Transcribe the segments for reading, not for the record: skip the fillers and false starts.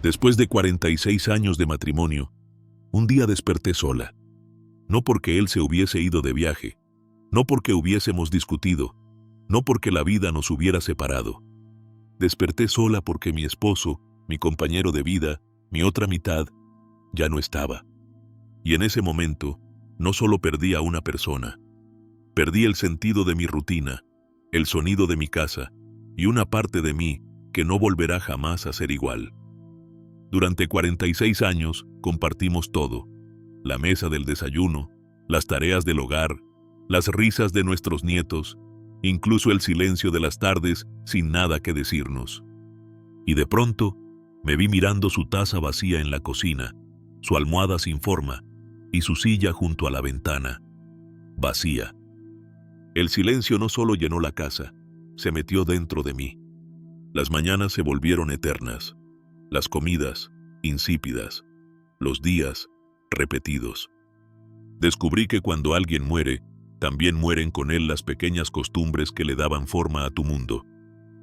Después de 46 años de matrimonio, un día desperté sola. No porque él se hubiese ido de viaje, no porque hubiésemos discutido, no porque la vida nos hubiera separado. Desperté sola porque mi esposo, mi compañero de vida, mi otra mitad, ya no estaba. Y en ese momento, no solo perdí a una persona, perdí el sentido de mi rutina, el sonido de mi casa y una parte de mí que no volverá jamás a ser igual. Durante 46 años compartimos todo: la mesa del desayuno, las tareas del hogar, las risas de nuestros nietos, incluso el silencio de las tardes sin nada que decirnos. Y de pronto, me vi mirando su taza vacía en la cocina, su almohada sin forma y su silla junto a la ventana, vacía. El silencio no solo llenó la casa, se metió dentro de mí. Las mañanas se volvieron eternas, las comidas insípidas, los días repetidos. Descubrí que cuando alguien muere, también mueren con él las pequeñas costumbres que le daban forma a tu mundo.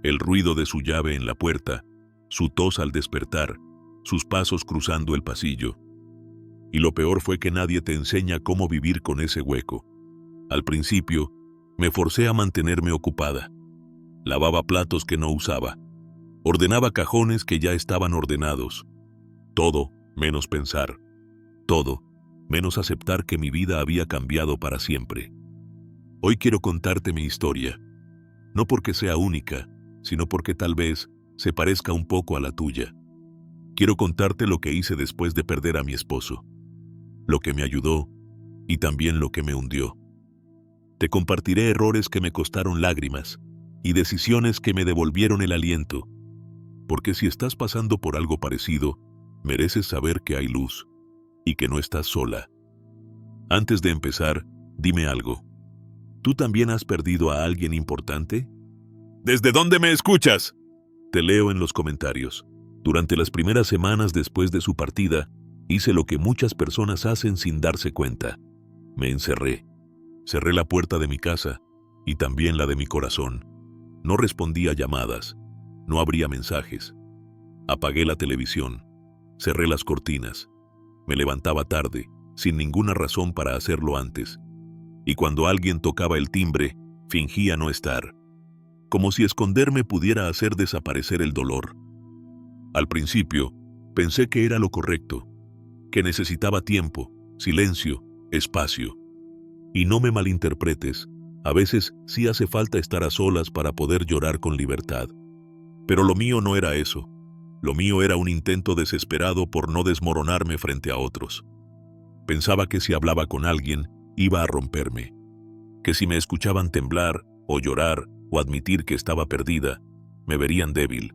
El ruido de su llave en la puerta, su tos al despertar, sus pasos cruzando el pasillo. Y lo peor fue que nadie te enseña cómo vivir con ese hueco. Al principio, me forcé a mantenerme ocupada. Lavaba platos que no usaba. Ordenaba cajones que ya estaban ordenados. Todo menos pensar. Todo menos aceptar que mi vida había cambiado para siempre. Hoy quiero contarte mi historia. No porque sea única, sino porque tal vez se parezca un poco a la tuya. Quiero contarte lo que hice después de perder a mi esposo. Lo que me ayudó y también lo que me hundió. Te compartiré errores que me costaron lágrimas y decisiones que me devolvieron el aliento. Porque si estás pasando por algo parecido, mereces saber que hay luz y que no estás sola. Antes de empezar, dime algo. ¿Tú también has perdido a alguien importante? ¿Desde dónde me escuchas? Te leo en los comentarios. Durante las primeras semanas después de su partida, hice lo que muchas personas hacen sin darse cuenta. Me encerré. Cerré la puerta de mi casa y también la de mi corazón. No respondía a llamadas. No abría mensajes. Apagué la televisión. Cerré las cortinas. Me levantaba tarde, sin ninguna razón para hacerlo antes. Y cuando alguien tocaba el timbre, fingía no estar. Como si esconderme pudiera hacer desaparecer el dolor. Al principio, pensé que era lo correcto, que necesitaba tiempo, silencio, espacio. Y no me malinterpretes, a veces sí hace falta estar a solas para poder llorar con libertad. Pero lo mío no era eso. Lo mío era un intento desesperado por no desmoronarme frente a otros. Pensaba que si hablaba con alguien, iba a romperme. Que si me escuchaban temblar, o llorar, o admitir que estaba perdida, me verían débil.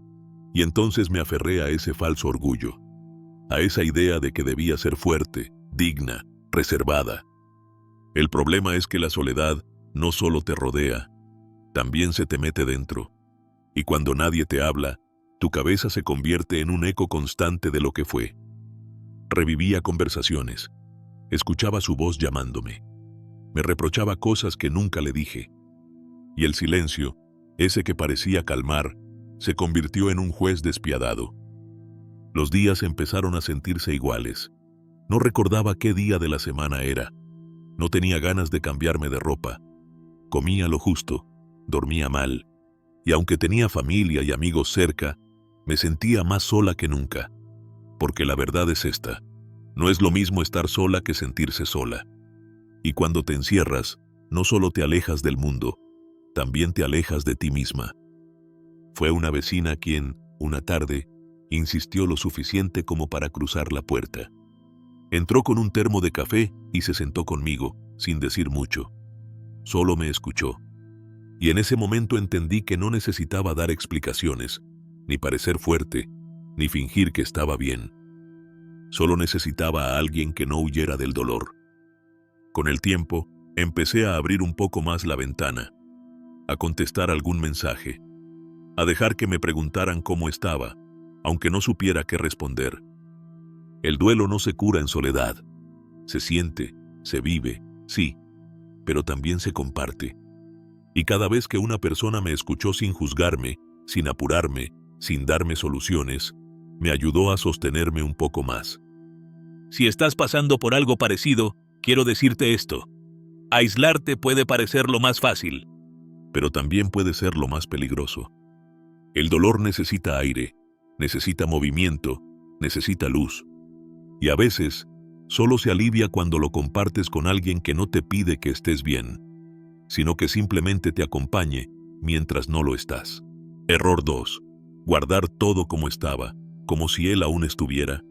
Y entonces me aferré a ese falso orgullo. A esa idea de que debía ser fuerte, digna, reservada. El problema es que la soledad no solo te rodea, también se te mete dentro. Y cuando nadie te habla, tu cabeza se convierte en un eco constante de lo que fue. Revivía conversaciones. Escuchaba su voz llamándome. Me reprochaba cosas que nunca le dije. Y el silencio, ese que parecía calmar, se convirtió en un juez despiadado. Los días empezaron a sentirse iguales. No recordaba qué día de la semana era. No tenía ganas de cambiarme de ropa. Comía lo justo, dormía mal. Y aunque tenía familia y amigos cerca, me sentía más sola que nunca. Porque la verdad es esta: no es lo mismo estar sola que sentirse sola. Y cuando te encierras, no solo te alejas del mundo, también te alejas de ti misma. Fue una vecina quien, una tarde, insistió lo suficiente como para cruzar la puerta. Entró con un termo de café y se sentó conmigo, sin decir mucho. Solo me escuchó. Y en ese momento entendí que no necesitaba dar explicaciones, ni parecer fuerte, ni fingir que estaba bien. Solo necesitaba a alguien que no huyera del dolor. Con el tiempo, empecé a abrir un poco más la ventana, a contestar algún mensaje, a dejar que me preguntaran cómo estaba, aunque no supiera qué responder. El duelo no se cura en soledad. Se siente, se vive, sí, pero también se comparte. Y cada vez que una persona me escuchó sin juzgarme, sin apurarme, sin darme soluciones, Me ayudó a sostenerme un poco más. Si estás pasando por algo parecido, quiero decirte esto. Aislarte puede parecer lo más fácil, pero también puede ser lo más peligroso. El dolor necesita aire, necesita movimiento, necesita luz. Y a veces, solo se alivia cuando lo compartes con alguien que no te pide que estés bien, sino que simplemente te acompañe mientras no lo estás. Error 2. Guardar todo como estaba, como si él aún estuviera.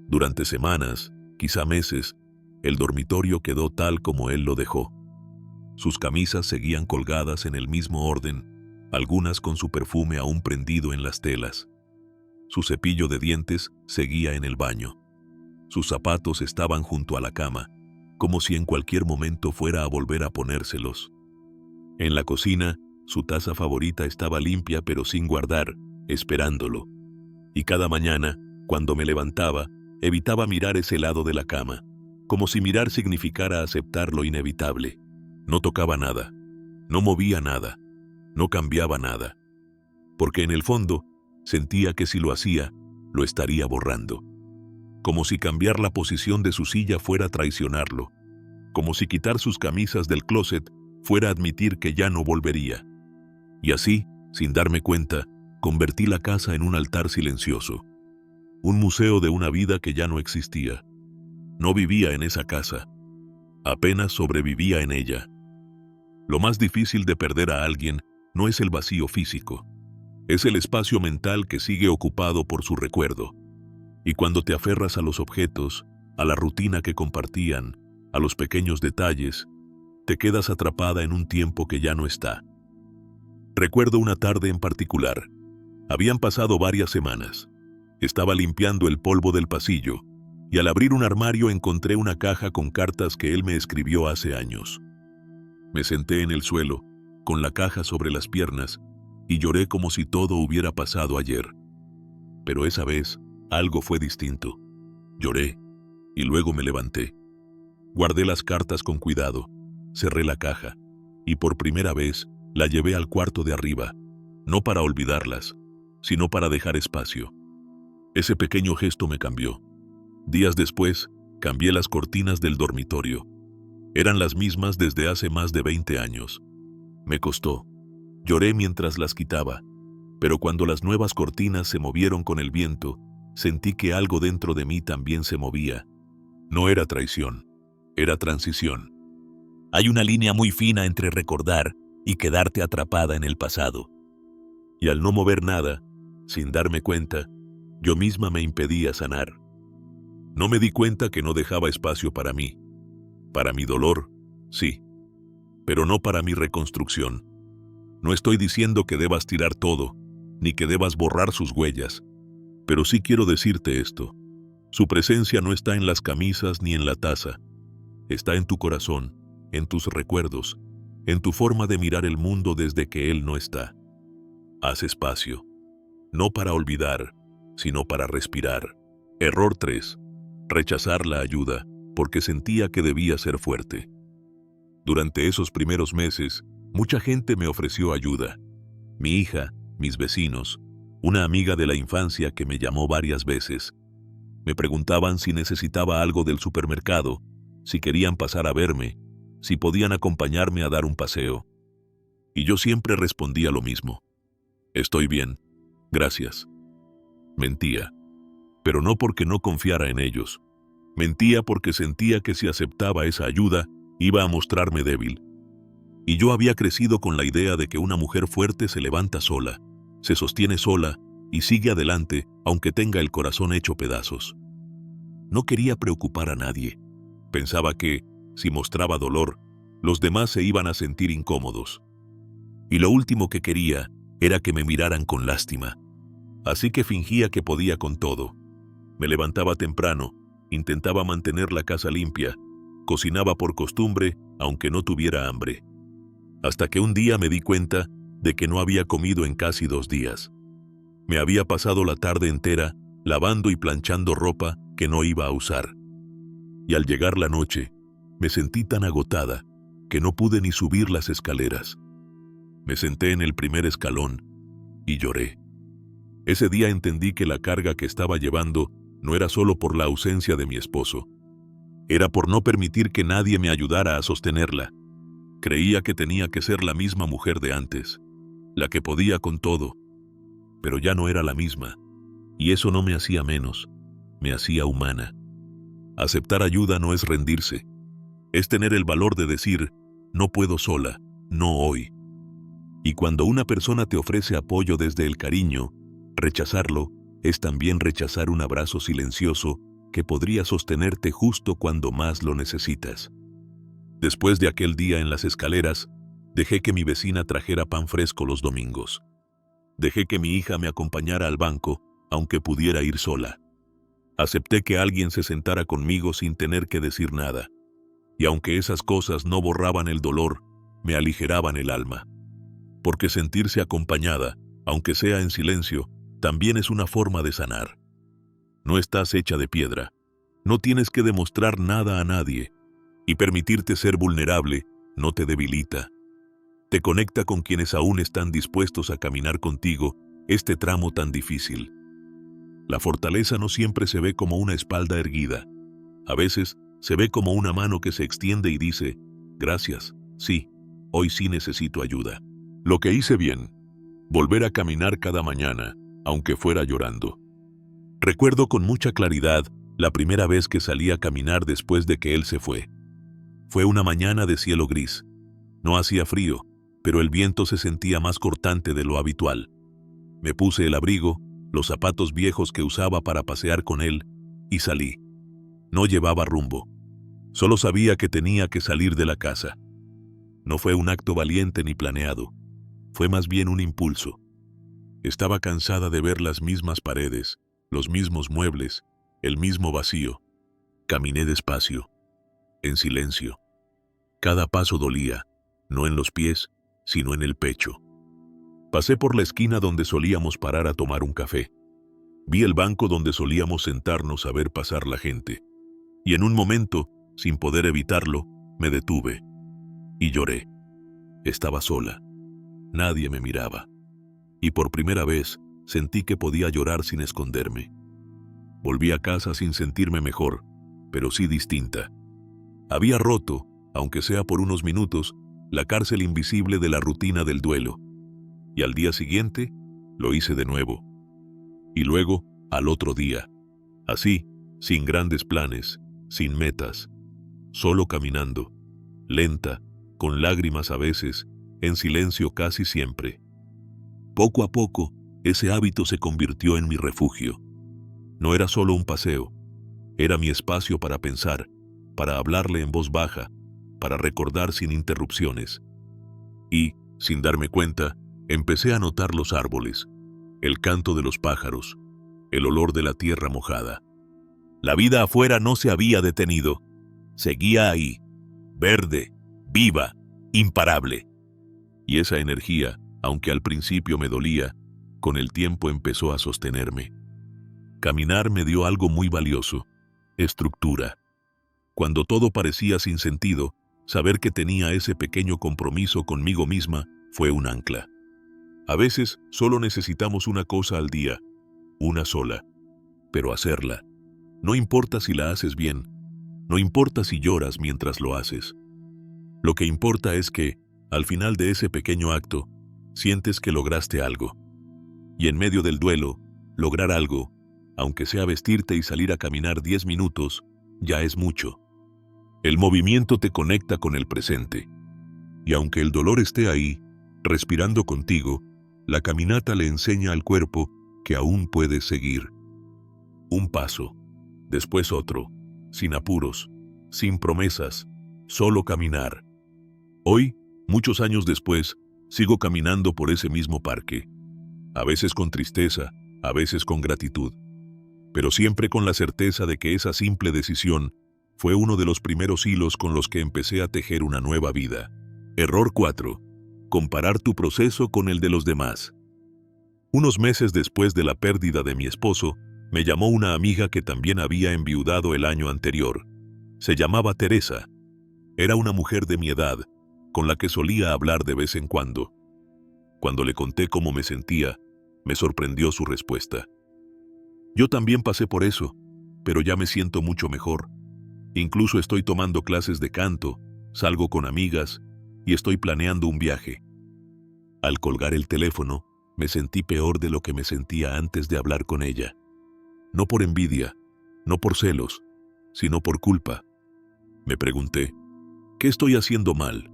Durante semanas, quizá meses, el dormitorio quedó tal como él lo dejó. Sus camisas seguían colgadas en el mismo orden, algunas con su perfume aún prendido en las telas. Su cepillo de dientes seguía en el baño. Sus zapatos estaban junto a la cama, como si en cualquier momento fuera a volver a ponérselos. En la cocina, su taza favorita estaba limpia pero sin guardar, esperándolo. Y cada mañana, cuando me levantaba, evitaba mirar ese lado de la cama, como si mirar significara aceptar lo inevitable. No tocaba nada, no movía nada, no cambiaba nada, porque en el fondo sentía que si lo hacía, lo estaría borrando. Como si cambiar la posición de su silla fuera traicionarlo, como si quitar sus camisas del closet fuera admitir que ya no volvería. Y así, sin darme cuenta, convertí la casa en un altar silencioso, un museo de una vida que ya no existía. No vivía en esa casa, apenas sobrevivía en ella. Lo más difícil de perder a alguien no es el vacío físico, es el espacio mental que sigue ocupado por su recuerdo. Y cuando te aferras a los objetos, a la rutina que compartían, a los pequeños detalles, te quedas atrapada en un tiempo que ya no está. Recuerdo una tarde en particular. Habían pasado varias semanas. Estaba limpiando el polvo del pasillo y al abrir un armario encontré una caja con cartas que él me escribió hace años. Me senté en el suelo, con la caja sobre las piernas, y lloré como si todo hubiera pasado ayer. Pero esa vez, algo fue distinto. Lloré, y luego me levanté. Guardé las cartas con cuidado, cerré la caja, y por primera vez la llevé al cuarto de arriba, no para olvidarlas, sino para dejar espacio. Ese pequeño gesto me cambió. Días después, cambié las cortinas del dormitorio. Eran las mismas desde hace más de 20 años. Me costó. Lloré mientras las quitaba, pero cuando las nuevas cortinas se movieron con el viento, sentí que algo dentro de mí también se movía. No era traición, era transición. Hay una línea muy fina entre recordar y quedarte atrapada en el pasado. Y al no mover nada, sin darme cuenta, yo misma me impedía sanar. No me di cuenta que no dejaba espacio para mí. Para mi dolor, sí, pero no para mi reconstrucción. No estoy diciendo que debas tirar todo, ni que debas borrar sus huellas, pero sí quiero decirte esto. Su presencia no está en las camisas ni en la taza. Está en tu corazón, en tus recuerdos, en tu forma de mirar el mundo desde que él no está. Haz espacio, no para olvidar, sino para respirar. Error 3. Rechazar la ayuda, porque sentía que debía ser fuerte. Durante esos primeros meses, mucha gente me ofreció ayuda. Mi hija, mis vecinos, una amiga de la infancia que me llamó varias veces. Me preguntaban si necesitaba algo del supermercado, si querían pasar a verme, si podían acompañarme a dar un paseo. Y yo siempre respondía lo mismo. Estoy bien, gracias. Mentía, pero no porque no confiara en ellos. Mentía porque sentía que si aceptaba esa ayuda, iba a mostrarme débil. Y yo había crecido con la idea de que una mujer fuerte se levanta sola, se sostiene sola y sigue adelante aunque tenga el corazón hecho pedazos. No quería preocupar a nadie. Pensaba que, si mostraba dolor, los demás se iban a sentir incómodos. Y lo último que quería era que me miraran con lástima. Así que fingía que podía con todo. Me levantaba temprano, intentaba mantener la casa limpia, cocinaba por costumbre aunque no tuviera hambre. Hasta que un día me di cuenta de que no había comido en casi 2 días. Me había pasado la tarde entera lavando y planchando ropa que no iba a usar. Y al llegar la noche, me sentí tan agotada que no pude ni subir las escaleras. Me senté en el primer escalón y lloré. Ese día entendí que la carga que estaba llevando no era solo por la ausencia de mi esposo. Era por no permitir que nadie me ayudara a sostenerla. Creía que tenía que ser la misma mujer de antes, la que podía con todo, pero ya no era la misma, y eso no me hacía menos, me hacía humana. Aceptar ayuda no es rendirse, es tener el valor de decir, no puedo sola, no hoy. Y cuando una persona te ofrece apoyo desde el cariño, rechazarlo es también rechazar un abrazo silencioso que podría sostenerte justo cuando más lo necesitas. Después de aquel día en las escaleras, dejé que mi vecina trajera pan fresco los domingos. Dejé que mi hija me acompañara al banco, aunque pudiera ir sola. Acepté que alguien se sentara conmigo sin tener que decir nada. Y aunque esas cosas no borraban el dolor, me aligeraban el alma. Porque sentirse acompañada, aunque sea en silencio, también es una forma de sanar. No estás hecha de piedra. No tienes que demostrar nada a nadie. Y permitirte ser vulnerable no te debilita. Te conecta con quienes aún están dispuestos a caminar contigo este tramo tan difícil. La fortaleza no siempre se ve como una espalda erguida. A veces se ve como una mano que se extiende y dice, gracias, sí, hoy sí necesito ayuda. Lo que hice bien, volver a caminar cada mañana, aunque fuera llorando. Recuerdo con mucha claridad la primera vez que salí a caminar después de que él se fue. Fue una mañana de cielo gris. No hacía frío, pero el viento se sentía más cortante de lo habitual. Me puse el abrigo, los zapatos viejos que usaba para pasear con él, y salí. No llevaba rumbo. Solo sabía que tenía que salir de la casa. No fue un acto valiente ni planeado. Fue más bien un impulso. Estaba cansada de ver las mismas paredes, los mismos muebles, el mismo vacío. Caminé despacio, en silencio. Cada paso dolía, no en los pies, sino en el pecho. Pasé por la esquina donde solíamos parar a tomar un café. Vi el banco donde solíamos sentarnos a ver pasar la gente. Y en un momento, sin poder evitarlo, me detuve. Y lloré. Estaba sola. Nadie me miraba. Y por primera vez, sentí que podía llorar sin esconderme. Volví a casa sin sentirme mejor, pero sí distinta. Había roto, aunque sea por unos minutos, la cárcel invisible de la rutina del duelo. Y al día siguiente, lo hice de nuevo. Y luego, al otro día. Así, sin grandes planes, sin metas. Solo caminando. Lenta, con lágrimas a veces, en silencio casi siempre. Poco a poco, ese hábito se convirtió en mi refugio. No era solo un paseo. Era mi espacio para pensar, para hablarle en voz baja, para recordar sin interrupciones. Y, sin darme cuenta, empecé a notar los árboles, el canto de los pájaros, el olor de la tierra mojada. La vida afuera no se había detenido. Seguía ahí, verde, viva, imparable. Y esa energía, aunque al principio me dolía, con el tiempo empezó a sostenerme. Caminar me dio algo muy valioso: estructura. Cuando todo parecía sin sentido, saber que tenía ese pequeño compromiso conmigo misma fue un ancla. A veces solo necesitamos una cosa al día, una sola, pero hacerla. No importa si la haces bien, no importa si lloras mientras lo haces. Lo que importa es que, al final de ese pequeño acto, sientes que lograste algo. Y en medio del duelo, lograr algo, aunque sea vestirte y salir a caminar 10 minutos, ya es mucho. El movimiento te conecta con el presente. Y aunque el dolor esté ahí, respirando contigo, la caminata le enseña al cuerpo que aún puedes seguir. Un paso, después otro, sin apuros, sin promesas, solo caminar. Hoy, muchos años después, sigo caminando por ese mismo parque. A veces con tristeza, a veces con gratitud. Pero siempre con la certeza de que esa simple decisión fue uno de los primeros hilos con los que empecé a tejer una nueva vida. Error 4. Comparar tu proceso con el de los demás. Unos meses después de la pérdida de mi esposo, me llamó una amiga que también había enviudado el año anterior. Se llamaba Teresa. Era una mujer de mi edad, con la que solía hablar de vez en cuando. Cuando le conté cómo me sentía, Me sorprendió su respuesta. Yo también pasé por eso, pero ya me siento mucho mejor. Incluso estoy tomando clases de canto, salgo con amigas y estoy planeando un viaje. Al colgar el teléfono, me sentí peor de lo que me sentía antes de hablar con ella. No por envidia, no por celos, sino por culpa. Me pregunté, ¿qué estoy haciendo mal?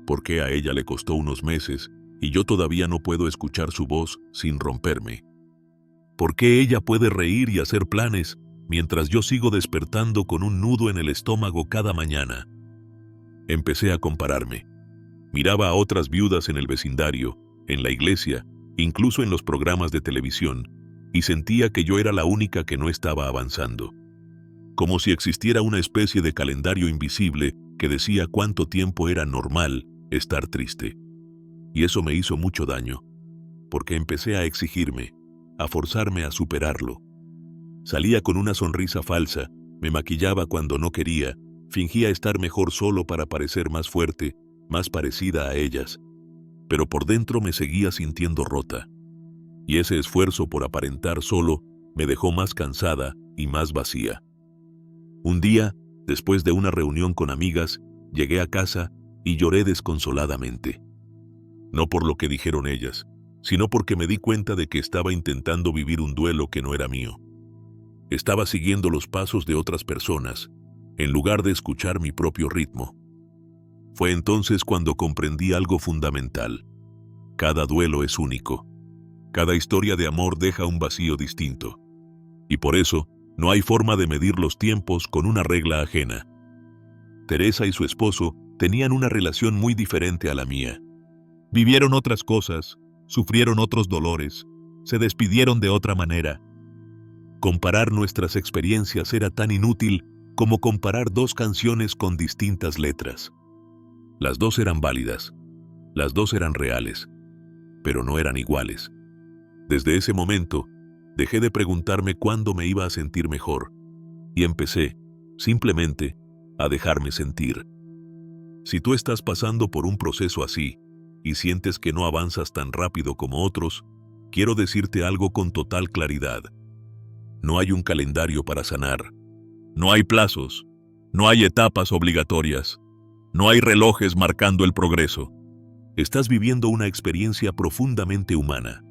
¿Por qué a ella le costó unos meses y yo todavía no puedo escuchar su voz sin romperme? ¿Por qué ella puede reír y hacer planes mientras yo sigo despertando con un nudo en el estómago cada mañana? Empecé a compararme. Miraba a otras viudas en el vecindario, en la iglesia, incluso en los programas de televisión, y sentía que yo era la única que no estaba avanzando. Como si existiera una especie de calendario invisible que decía cuánto tiempo era normal estar triste. Y eso me hizo mucho daño, porque empecé a exigirme, a forzarme a superarlo. Salía con una sonrisa falsa, me maquillaba cuando no quería, fingía estar mejor solo para parecer más fuerte, más parecida a ellas. Pero por dentro me seguía sintiendo rota. Y ese esfuerzo por aparentar solo me dejó más cansada y más vacía. Un día, después de una reunión con amigas, llegué a casa y lloré desconsoladamente. No por lo que dijeron ellas, sino porque me di cuenta de que estaba intentando vivir un duelo que no era mío. Estaba siguiendo los pasos de otras personas, en lugar de escuchar mi propio ritmo. Fue entonces cuando comprendí algo fundamental. Cada duelo es único. Cada historia de amor deja un vacío distinto. Y por eso, no hay forma de medir los tiempos con una regla ajena. Teresa y su esposo tenían una relación muy diferente a la mía. Vivieron otras cosas, sufrieron otros dolores, se despidieron de otra manera. Comparar nuestras experiencias era tan inútil como comparar dos canciones con distintas letras. Las dos eran válidas, las dos eran reales, pero no eran iguales. Desde ese momento, dejé de preguntarme cuándo me iba a sentir mejor, y empecé, simplemente, a dejarme sentir. Si tú estás pasando por un proceso así, y sientes que no avanzas tan rápido como otros, quiero decirte algo con total claridad. No hay un calendario para sanar. No hay plazos. No hay etapas obligatorias. No hay relojes marcando el progreso. Estás viviendo una experiencia profundamente humana.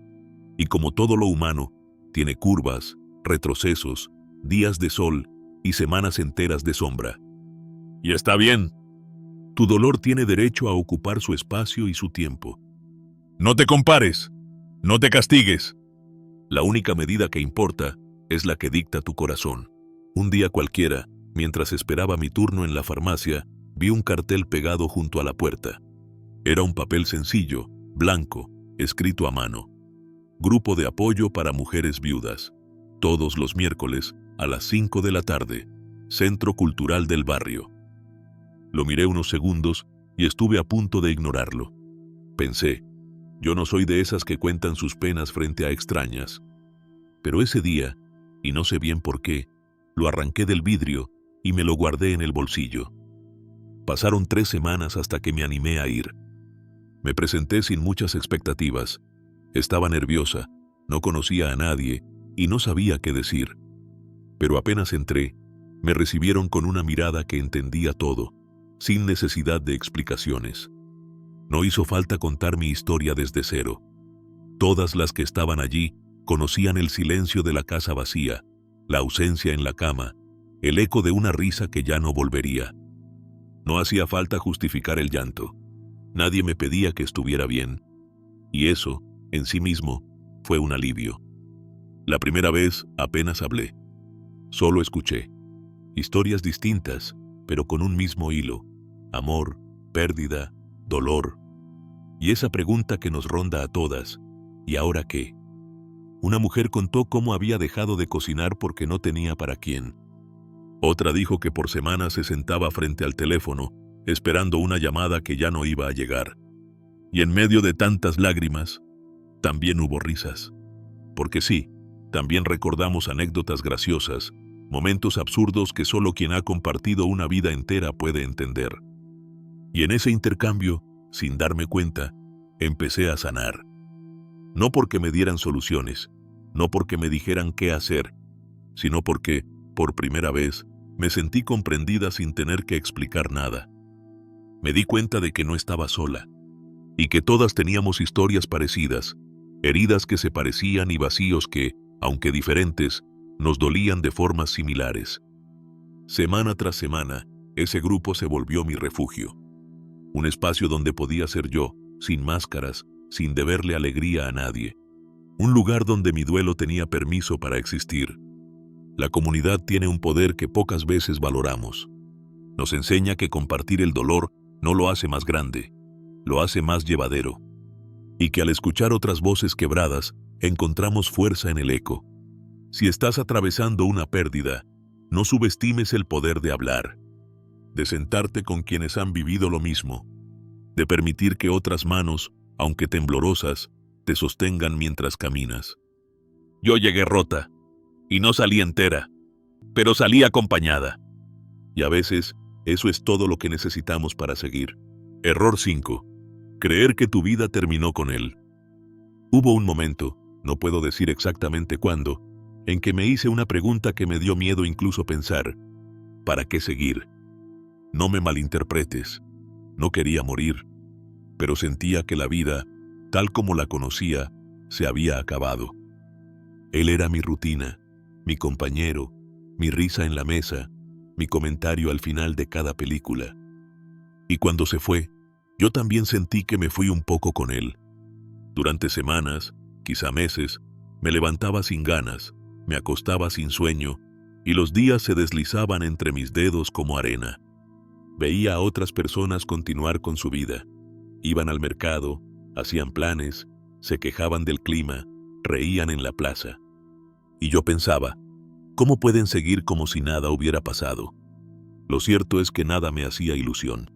Y como todo lo humano, tiene curvas, retrocesos, días de sol y semanas enteras de sombra. Y está bien. Tu dolor tiene derecho a ocupar su espacio y su tiempo. No te compares. No te castigues. La única medida que importa es la que dicta tu corazón. Un día cualquiera, mientras esperaba mi turno en la farmacia, vi un cartel pegado junto a la puerta. Era un papel sencillo, blanco, escrito a mano. Grupo de apoyo para mujeres viudas. Todos los miércoles, a las 5 de la tarde. Centro Cultural del Barrio. Lo miré unos segundos y estuve a punto de ignorarlo. Pensé, yo no soy de esas que cuentan sus penas frente a extrañas. Pero ese día, y no sé bien por qué, lo arranqué del vidrio y me lo guardé en el bolsillo. Pasaron 3 semanas hasta que me animé a ir. Me presenté sin muchas expectativas. Estaba nerviosa, no conocía a nadie y no sabía qué decir. Pero apenas entré, me recibieron con una mirada que entendía todo, sin necesidad de explicaciones. No hizo falta contar mi historia desde cero. Todas las que estaban allí conocían el silencio de la casa vacía, la ausencia en la cama, el eco de una risa que ya no volvería. No hacía falta justificar el llanto. Nadie me pedía que estuviera bien. Y eso, en sí mismo, fue un alivio. La primera vez apenas hablé. Solo escuché. Historias distintas, pero con un mismo hilo. Amor, pérdida, dolor. Y esa pregunta que nos ronda a todas, ¿y ahora qué? Una mujer contó cómo había dejado de cocinar porque no tenía para quién. Otra dijo que por semanas se sentaba frente al teléfono, esperando una llamada que ya no iba a llegar. Y en medio de tantas lágrimas, también hubo risas. Porque sí, también recordamos anécdotas graciosas, momentos absurdos que solo quien ha compartido una vida entera puede entender. Y en ese intercambio, sin darme cuenta, empecé a sanar. No porque me dieran soluciones, no porque me dijeran qué hacer, sino porque, por primera vez, me sentí comprendida sin tener que explicar nada. Me di cuenta de que no estaba sola, y que todas teníamos historias parecidas, heridas que se parecían y vacíos que, aunque diferentes, nos dolían de formas similares. Semana tras semana, ese grupo se volvió mi refugio. Un espacio donde podía ser yo, sin máscaras, sin deberle alegría a nadie. Un lugar donde mi duelo tenía permiso para existir. La comunidad tiene un poder que pocas veces valoramos. Nos enseña que compartir el dolor no lo hace más grande, lo hace más llevadero. Y que al escuchar otras voces quebradas, encontramos fuerza en el eco. Si estás atravesando una pérdida, no subestimes el poder de hablar, de sentarte con quienes han vivido lo mismo, de permitir que otras manos, aunque temblorosas, te sostengan mientras caminas. Yo llegué rota, y no salí entera, pero salí acompañada. Y a veces, eso es todo lo que necesitamos para seguir. Error 5. Creer que tu vida terminó con él. Hubo un momento, no puedo decir exactamente cuándo, en que me hice una pregunta que me dio miedo incluso pensar. ¿Para qué seguir? No me malinterpretes. No quería morir, pero sentía que la vida, tal como la conocía, se había acabado. Él era mi rutina, mi compañero, mi risa en la mesa, mi comentario al final de cada película. Y cuando se fue, yo también sentí que me fui un poco con él. Durante semanas, quizá meses, me levantaba sin ganas, me acostaba sin sueño, y los días se deslizaban entre mis dedos como arena. Veía a otras personas continuar con su vida. Iban al mercado, hacían planes, se quejaban del clima, reían en la plaza. Y yo pensaba, ¿cómo pueden seguir como si nada hubiera pasado? Lo cierto es que nada me hacía ilusión.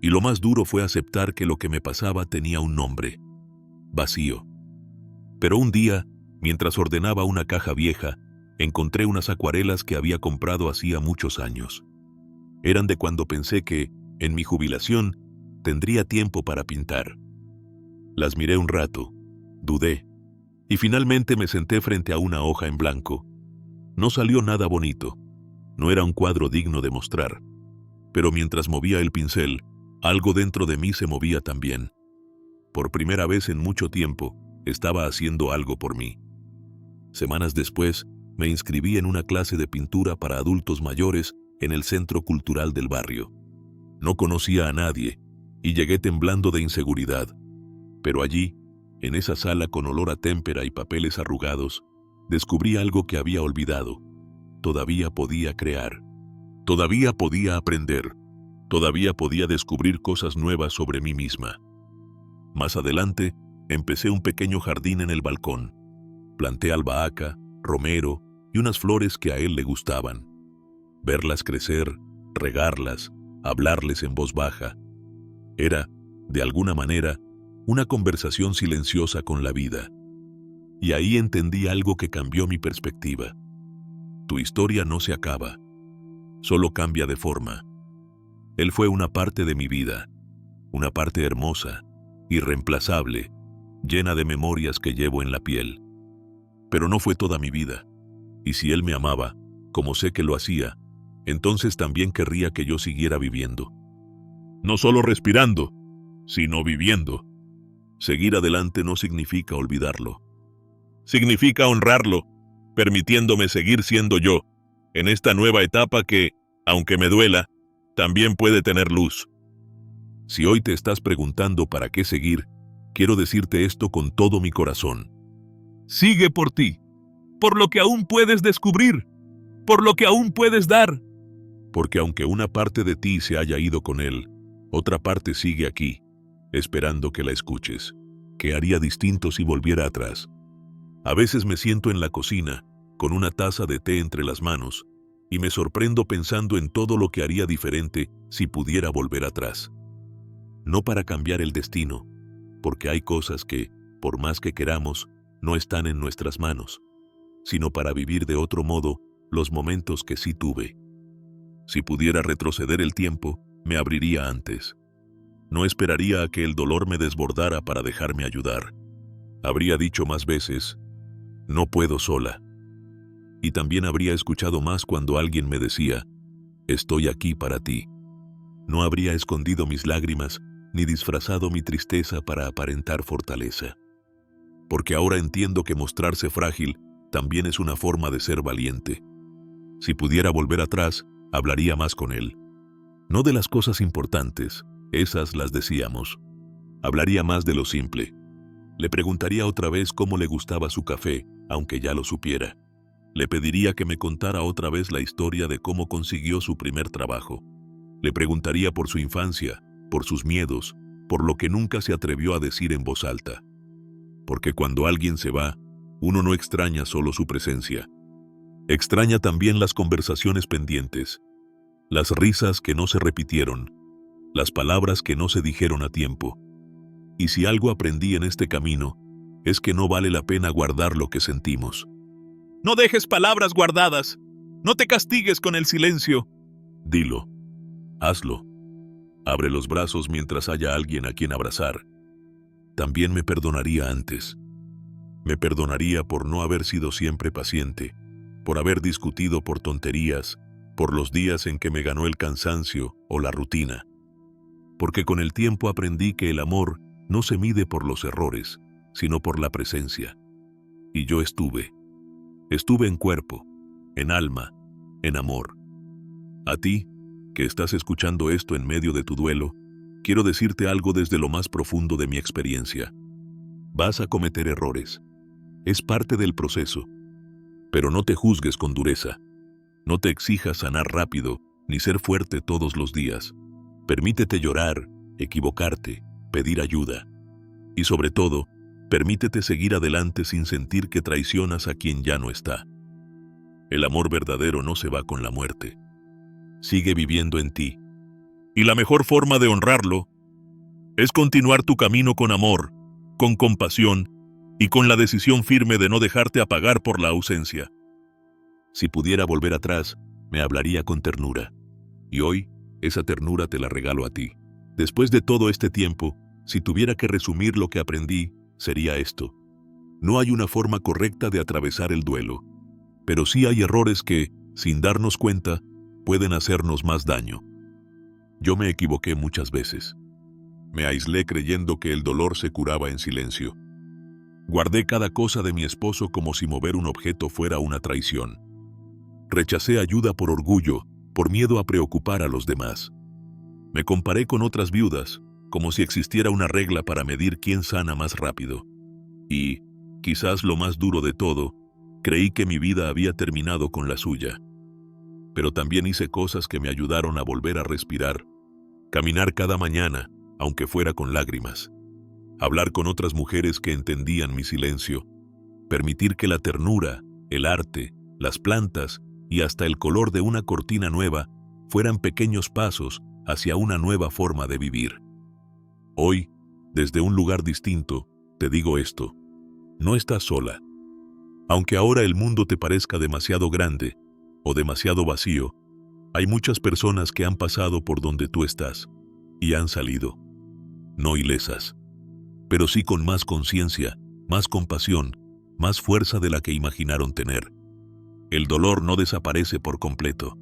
Y lo más duro fue aceptar que lo que me pasaba tenía un nombre: vacío. Pero un día, mientras ordenaba una caja vieja, encontré unas acuarelas que había comprado hacía muchos años. Eran de cuando pensé que, en mi jubilación, tendría tiempo para pintar. Las miré un rato, dudé, y finalmente me senté frente a una hoja en blanco. No salió nada bonito, no era un cuadro digno de mostrar, pero mientras movía el pincel, algo dentro de mí se movía también. Por primera vez en mucho tiempo, estaba haciendo algo por mí. Semanas después, me inscribí en una clase de pintura para adultos mayores en el Centro Cultural del barrio. No conocía a nadie, y llegué temblando de inseguridad. Pero allí, en esa sala con olor a témpera y papeles arrugados, descubrí algo que había olvidado. Todavía podía crear. Todavía podía aprender. Todavía podía descubrir cosas nuevas sobre mí misma. Más adelante, empecé un pequeño jardín en el balcón. Planté albahaca, romero y unas flores que a él le gustaban. Verlas crecer, regarlas, hablarles en voz baja. Era, de alguna manera, una conversación silenciosa con la vida. Y ahí entendí algo que cambió mi perspectiva. Tu historia no se acaba, solo cambia de forma. Él fue una parte de mi vida, una parte hermosa, irreemplazable, llena de memorias que llevo en la piel. Pero no fue toda mi vida, y si él me amaba, como sé que lo hacía, entonces también querría que yo siguiera viviendo. No solo respirando, sino viviendo. Seguir adelante no significa olvidarlo. Significa honrarlo, permitiéndome seguir siendo yo, en esta nueva etapa que, aunque me duela, también puede tener luz. Si hoy te estás preguntando para qué seguir, quiero decirte esto con todo mi corazón. Sigue por ti, por lo que aún puedes descubrir, por lo que aún puedes dar. Porque aunque una parte de ti se haya ido con él, otra parte sigue aquí, esperando que la escuches. ¿Qué haría distinto si volviera atrás? A veces me siento en la cocina, con una taza de té entre las manos, y me sorprendo pensando en todo lo que haría diferente si pudiera volver atrás. No para cambiar el destino, porque hay cosas que, por más que queramos, no están en nuestras manos, sino para vivir de otro modo los momentos que sí tuve. Si pudiera retroceder el tiempo, me abriría antes. No esperaría a que el dolor me desbordara para dejarme ayudar. Habría dicho más veces, no puedo sola. Y también habría escuchado más cuando alguien me decía, estoy aquí para ti. No habría escondido mis lágrimas ni disfrazado mi tristeza para aparentar fortaleza. Porque ahora entiendo que mostrarse frágil también es una forma de ser valiente. Si pudiera volver atrás, hablaría más con él. No de las cosas importantes, esas las decíamos. Hablaría más de lo simple. Le preguntaría otra vez cómo le gustaba su café, aunque ya lo supiera. Le pediría que me contara otra vez la historia de cómo consiguió su primer trabajo. Le preguntaría por su infancia, por sus miedos, por lo que nunca se atrevió a decir en voz alta. Porque cuando alguien se va, uno no extraña solo su presencia. Extraña también las conversaciones pendientes, las risas que no se repitieron, las palabras que no se dijeron a tiempo. Y si algo aprendí en este camino, es que no vale la pena guardar lo que sentimos. No dejes palabras guardadas. No te castigues con el silencio. Dilo. Hazlo. Abre los brazos mientras haya alguien a quien abrazar. También me perdonaría antes. Me perdonaría por no haber sido siempre paciente, por haber discutido por tonterías, por los días en que me ganó el cansancio o la rutina. Porque con el tiempo aprendí que el amor no se mide por los errores, sino por la presencia. Y yo estuve en cuerpo, en alma, en amor. A ti, que estás escuchando esto en medio de tu duelo, quiero decirte algo desde lo más profundo de mi experiencia. Vas a cometer errores. Es parte del proceso. Pero no te juzgues con dureza. No te exijas sanar rápido, ni ser fuerte todos los días. Permítete llorar, equivocarte, pedir ayuda. Y sobre todo, permítete seguir adelante sin sentir que traicionas a quien ya no está. El amor verdadero no se va con la muerte. Sigue viviendo en ti. Y la mejor forma de honrarlo es continuar tu camino con amor, con compasión y con la decisión firme de no dejarte apagar por la ausencia. Si pudiera volver atrás, me hablaría con ternura. Y hoy, esa ternura te la regalo a ti. Después de todo este tiempo, si tuviera que resumir lo que aprendí, sería esto. No hay una forma correcta de atravesar el duelo, pero sí hay errores que, sin darnos cuenta, pueden hacernos más daño. Yo me equivoqué muchas veces. Me aislé creyendo que el dolor se curaba en silencio. Guardé cada cosa de mi esposo como si mover un objeto fuera una traición. Rechacé ayuda por orgullo, por miedo a preocupar a los demás. Me comparé con otras viudas, como si existiera una regla para medir quién sana más rápido. Y, quizás lo más duro de todo, creí que mi vida había terminado con la suya. Pero también hice cosas que me ayudaron a volver a respirar. Caminar cada mañana, aunque fuera con lágrimas. Hablar con otras mujeres que entendían mi silencio. Permitir que la ternura, el arte, las plantas y hasta el color de una cortina nueva fueran pequeños pasos hacia una nueva forma de vivir. Hoy, desde un lugar distinto, te digo esto. No estás sola. Aunque ahora el mundo te parezca demasiado grande o demasiado vacío, hay muchas personas que han pasado por donde tú estás y han salido. No ilesas, pero sí con más conciencia, más compasión, más fuerza de la que imaginaron tener. El dolor no desaparece por completo,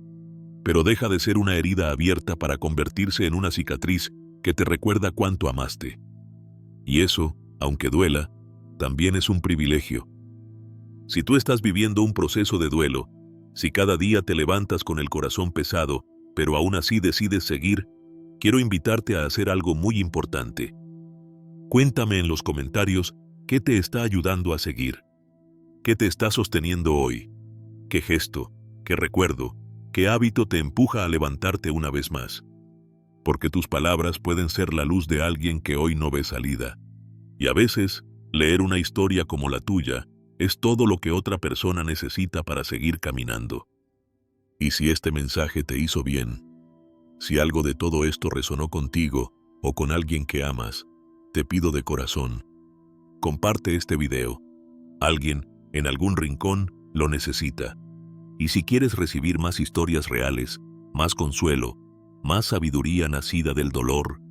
pero deja de ser una herida abierta para convertirse en una cicatriz que te recuerda cuánto amaste. Y eso, aunque duela, también es un privilegio. Si tú estás viviendo un proceso de duelo, si cada día te levantas con el corazón pesado, pero aún así decides seguir, quiero invitarte a hacer algo muy importante. Cuéntame en los comentarios qué te está ayudando a seguir. ¿Qué te está sosteniendo hoy? ¿Qué gesto, qué recuerdo, qué hábito te empuja a levantarte una vez más? Porque tus palabras pueden ser la luz de alguien que hoy no ve salida. Y a veces, leer una historia como la tuya es todo lo que otra persona necesita para seguir caminando. Y si este mensaje te hizo bien, si algo de todo esto resonó contigo o con alguien que amas, te pido de corazón, comparte este video. Alguien, en algún rincón, lo necesita. Y si quieres recibir más historias reales, más consuelo, más sabiduría nacida del dolor,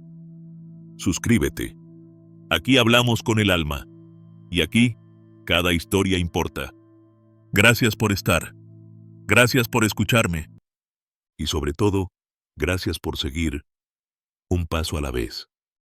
suscríbete. Aquí hablamos con el alma. Y aquí, cada historia importa. Gracias por estar. Gracias por escucharme. Y sobre todo, gracias por seguir un paso a la vez.